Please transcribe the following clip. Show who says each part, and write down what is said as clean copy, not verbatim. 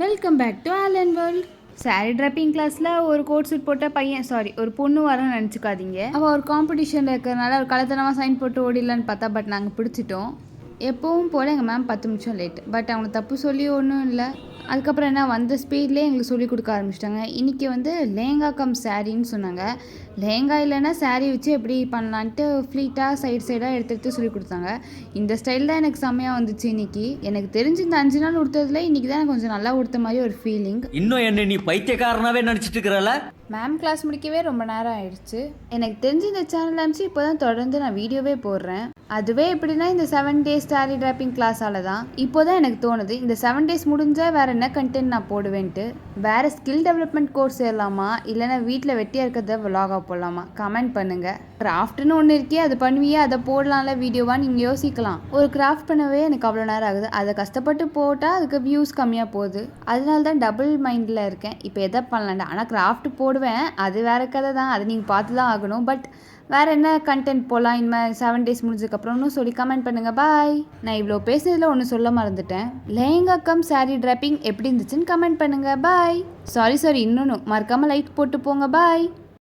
Speaker 1: Welcome back to Alan world. Sari draping கிளாஸில் ஒரு coat suit போட்ட பையன் ஒரு பொண்ணு வரன்னு நினச்சிக்காதீங்க. அவள் ஒரு காம்படிஷனில் இருக்கிறனால ஒரு கலத்தனமாக சைன் போட்டு ஓடிடலான்னு பார்த்தா, பட் நாங்கள் பிடிச்சிட்டோம். எப்பவும் போல் எங்கள் மேம் 10 நிமிஷம் லேட். பட் அவங்க தப்பு சொல்லி ஒன்றும் இல்லை. அதுக்கப்புறம் என்ன, வந்த ஸ்பீட்லேயே எங்களுக்கு சொல்லிக் கொடுக்க ஆரம்பிச்சிட்டாங்க. இன்றைக்கி லேங்கா கம் சாரின்னு சொன்னாங்க. லேங்கா இல்லைன்னா சாரீ வச்சு எப்படி பண்ணலான்ட்டு ஃப்ளீட்டாக சைடாக எடுத்து சொல்லி கொடுத்தாங்க. இந்த ஸ்டைல் தான் எனக்கு செம்மையாக வந்துச்சு இன்றைக்கி. எனக்கு தெரிஞ்சு இந்த 5 நாள் உடுத்ததில் இன்றைக்கி தான் கொஞ்சம் நல்லா உடுத்த மாதிரி ஒரு ஃபீலிங்.
Speaker 2: இன்னும் என்ன நீ பைத்தியக்காரனாவே நினச்சிட்டு இருக்கிறல?
Speaker 1: மேம் கிளாஸ் முடிக்கவே ரொம்ப நேரம் ஆயிடுச்சு. எனக்கு தெரிஞ்சு இந்த சேனல் அனுப்பிச்சு இப்போ தான் தொடர்ந்து நான் வீடியோவே போடுறேன். அதுவே எப்படின்னா இந்த 7 days சாரி ட்ராப்பிங் கிளாஸால் தான். இப்போ தான் எனக்கு தோணுது இந்த 7 days முடிஞ்சால் வேறு என்ன கண்டென்ட் நான் போடுவேன்ட்டு. வேறு ஸ்கில் டெவலப்மெண்ட் கோர்ஸ் ஏறலாமா, இல்லைனா வீட்டில் வெட்டியாக இருக்கிறத விலாகாக போடலாமா? கமெண்ட் பண்ணுங்கள். கிராஃப்ட்னு ஒன்று இருக்கே, அது பண்ணுவியே, அதை போடலாம்ல வீடியோவான்னு நீங்கள் யோசிக்கலாம். ஒரு கிராஃப்ட் பண்ணவே எனக்கு அவ்வளோ நேரம் ஆகுது. அதை கஷ்டப்பட்டு போட்டால் அதுக்கு வியூஸ் கம்மியாக போகுது. அதனால தான் டபுள் மைண்டில் இருக்கேன். இப்போ எதை பண்ணலான்டா. ஆனால் கிராஃப்ட் போடுவேன், அது வேறு கதை தான். அது நீங்கள் பார்த்து தான் ஆகணும். பட் வேறு என்ன கண்டென்ட் போகலாம் இனிமேல் 7 days முடிஞ்சதுக்கப்புறம்னு சொல்லி கமெண்ட் பண்ணுங்கள். பாய். நான் இவ்வளோ பேசுனதில் ஒன்று சொல்ல மறந்துட்டேன். லேங்கா கம் சாரி ட்ராப்பிங் எப்படி இருந்துச்சுன்னு கமெண்ட் பண்ணுங்கள். பாய். சாரி இன்னொன்று மறக்காமல் லைக் போட்டு போங்க. பாய்.